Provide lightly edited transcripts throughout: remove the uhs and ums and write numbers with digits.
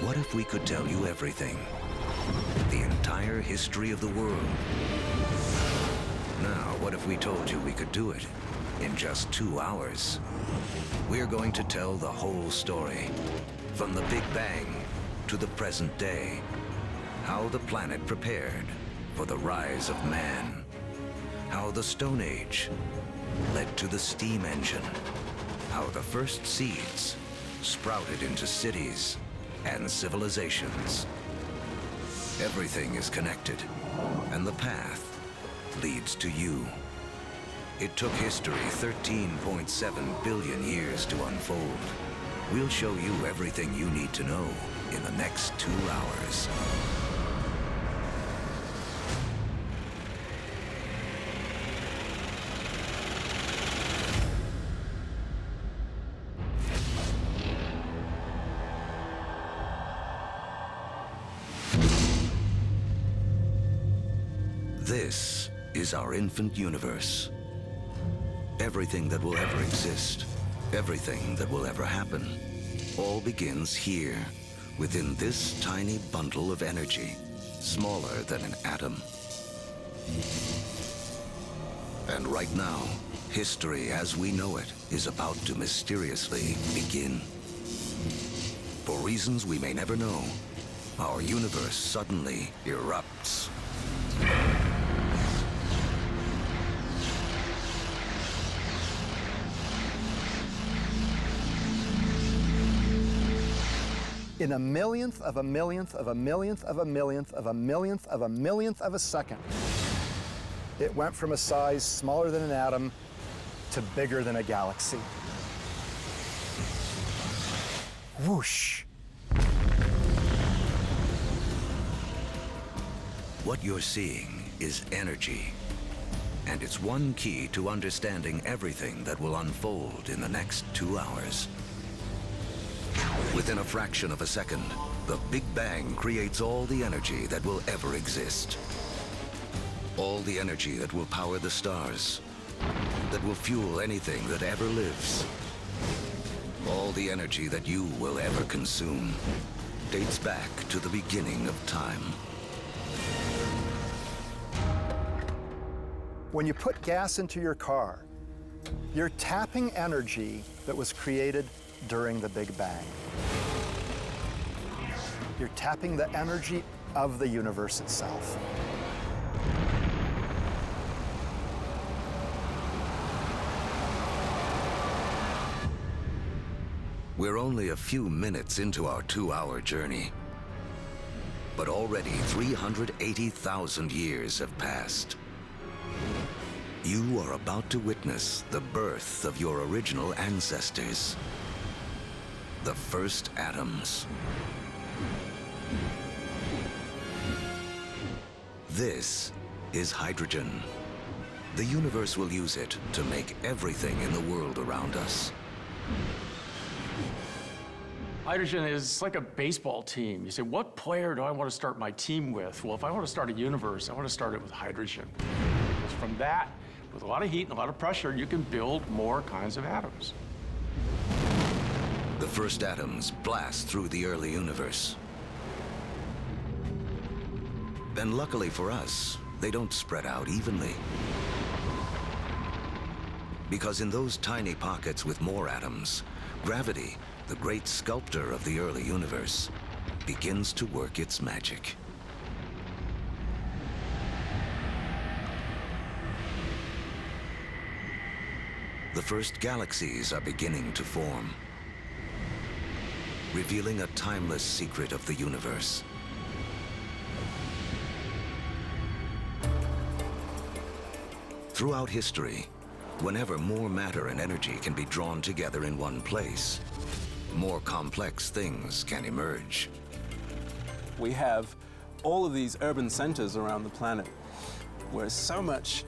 What if we could tell you everything? The entire history of the world. Now, what if we told you we could do it in just 2 hours? We're going to tell the whole story, from the Big Bang to the present day. How the planet prepared for the rise of man. How the Stone Age led to the steam engine. How the first seeds sprouted into cities and civilizations. Everything is connected, and the path leads to you. It took history 13.7 billion years to unfold. We'll show you everything you need to know in the next 2 hours. This is our infant universe. Everything that will ever exist, everything that will ever happen, all begins here, within this tiny bundle of energy, smaller than an atom. And right now, history as we know it is about to mysteriously begin. For reasons we may never know, our universe suddenly erupts. In a millionth of a millionth of a millionth of a millionth of a millionth of a millionth of a second, it went from a size smaller than an atom to bigger than a galaxy. Whoosh. What you're seeing is energy, and it's one key to understanding everything that will unfold in the next 2 hours. Within a fraction of a second, the Big Bang creates all the energy that will ever exist. All the energy that will power the stars, that will fuel anything that ever lives. All the energy that you will ever consume dates back to the beginning of time. When you put gas into your car, you're tapping energy that was created during the Big Bang. You're tapping the energy of the universe itself. We're only a few minutes into our 2-hour journey, but already 380,000 years have passed. You are about to witness the birth of your original ancestors, the first atoms. This is hydrogen. The universe will use it to make everything in the world around us. Hydrogen is like a baseball team. You say, what player do I want to start my team with? Well, if I want to start a universe, I want to start it with hydrogen. Because from that, with a lot of heat and a lot of pressure, you can build more kinds of atoms. The first atoms blast through the early universe. And luckily for us, they don't spread out evenly. Because in those tiny pockets with more atoms, gravity, the great sculptor of the early universe, begins to work its magic. The first galaxies are beginning to form, revealing a timeless secret of the universe. Throughout history, whenever more matter and energy can be drawn together in one place, more complex things can emerge. We have all of these urban centers around the planet where so much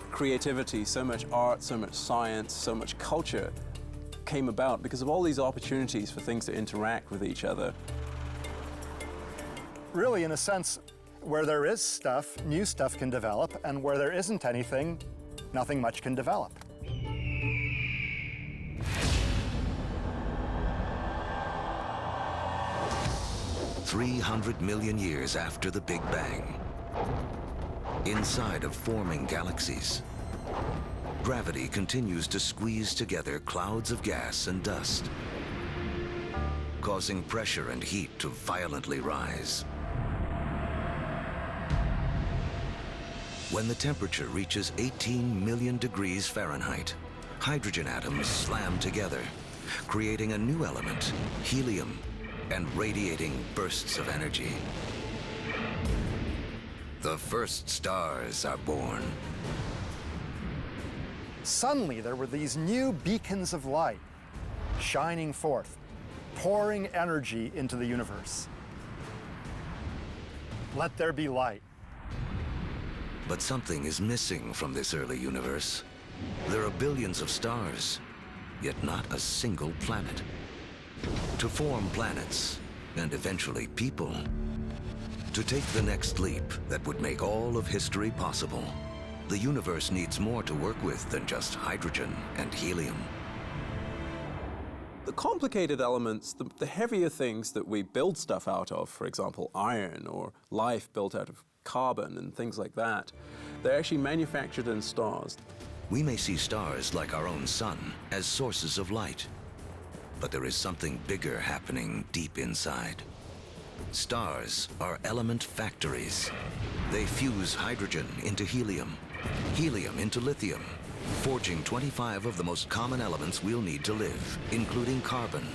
creativity, so much art, so much science, so much culture came about because of all these opportunities for things to interact with each other. Really, in a sense, where there is stuff, new stuff can develop, and where there isn't anything, nothing much can develop. 300 million years after the Big Bang. Inside of forming galaxies, gravity continues to squeeze together clouds of gas and dust, causing pressure and heat to violently rise. When the temperature reaches 18 million degrees Fahrenheit, hydrogen atoms slam together, creating a new element, helium, and radiating bursts of energy. The first stars are born. Suddenly, there were these new beacons of light shining forth, pouring energy into the universe. Let there be light. But something is missing from this early universe. There are billions of stars, yet not a single planet. To form planets, and eventually people, to take the next leap that would make all of history possible, the universe needs more to work with than just hydrogen and helium. The complicated elements, the heavier things that we build stuff out of, for example, iron or life built out of carbon and things like that, they're actually manufactured in stars. We may see stars like our own sun as sources of light, but there is something bigger happening deep inside. Stars are element factories. They fuse hydrogen into helium, helium into lithium, forging 25 of the most common elements we'll need to live, including carbon,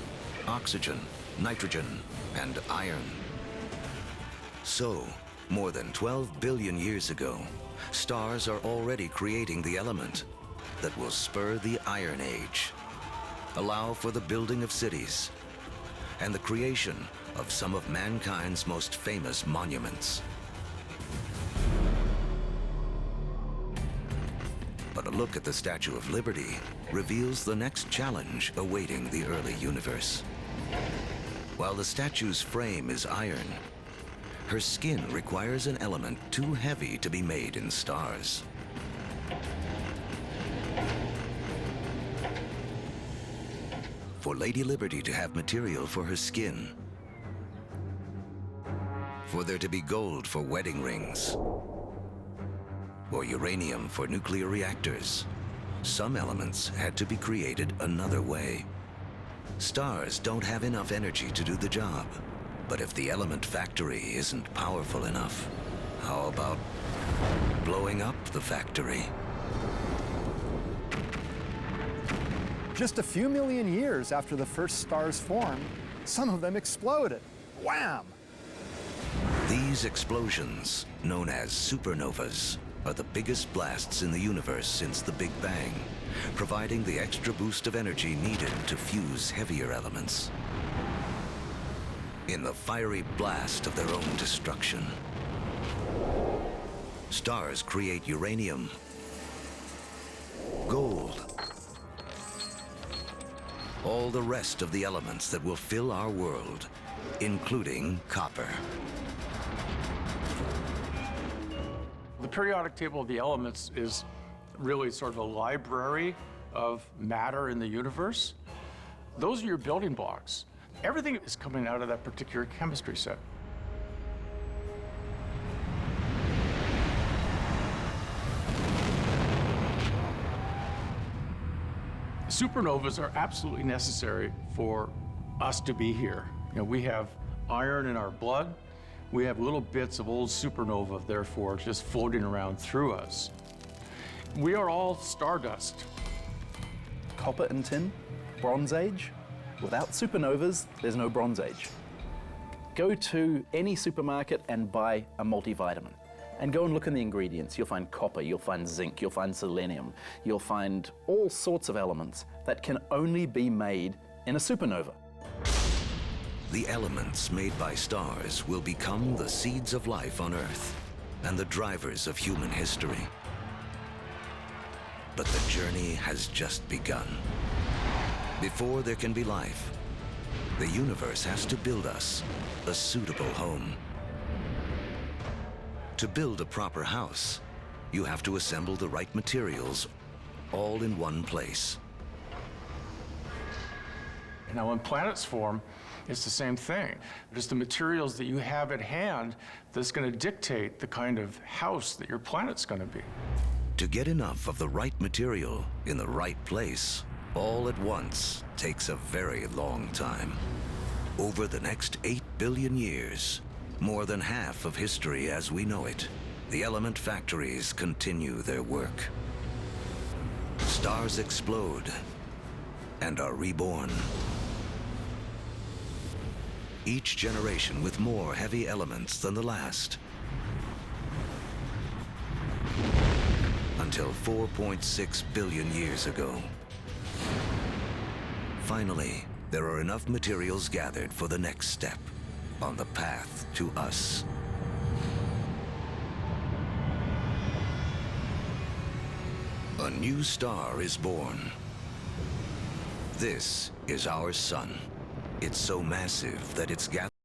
oxygen, nitrogen, and iron. So, more than 12 billion years ago, stars are already creating the element that will spur the Iron Age, allow for the building of cities, and the creation of some of mankind's most famous monuments. But a look at the Statue of Liberty reveals the next challenge awaiting the early universe. While the statue's frame is iron, her skin requires an element too heavy to be made in stars. For Lady Liberty to have material for her skin, for there to be gold for wedding rings, or uranium for nuclear reactors, some elements had to be created another way. Stars don't have enough energy to do the job. But if the element factory isn't powerful enough, how about blowing up the factory? Just a few million years after the first stars formed, some of them exploded. Wham! These explosions, known as supernovas, are the biggest blasts in the universe since the Big Bang, providing the extra boost of energy needed to fuse heavier elements. In the fiery blast of their own destruction, stars create uranium, gold, all the rest of the elements that will fill our world, including copper. The periodic table of the elements is really sort of a library of matter in the universe. Those are your building blocks. Everything is coming out of that particular chemistry set. Supernovas are absolutely necessary for us to be here. You know, we have iron in our blood. We have little bits of old supernova, therefore, just floating around through us. We are all stardust. Copper and tin, Bronze Age. Without supernovas, there's no Bronze Age. Go to any supermarket and buy a multivitamin. And go and look in the ingredients. You'll find copper, you'll find zinc, you'll find selenium, you'll find all sorts of elements that can only be made in a supernova. The elements made by stars will become the seeds of life on Earth and the drivers of human history. But the journey has just begun. Before there can be life, the universe has to build us a suitable home. To build a proper house, you have to assemble the right materials all in one place. Now, when planets form, It's the same thing. It's the materials that you have at hand that's going to dictate the kind of house that your planet's going to be. To get enough of the right material in the right place, all at once, takes a very long time. Over the next 8 billion years, more than half of history as we know it, the element factories continue their work. Stars explode and are reborn. Each generation with more heavy elements than the last. Until 4.6 billion years ago. Finally, there are enough materials gathered for the next step on the path to us. A new star is born. This is our sun. It's so massive that it's gathered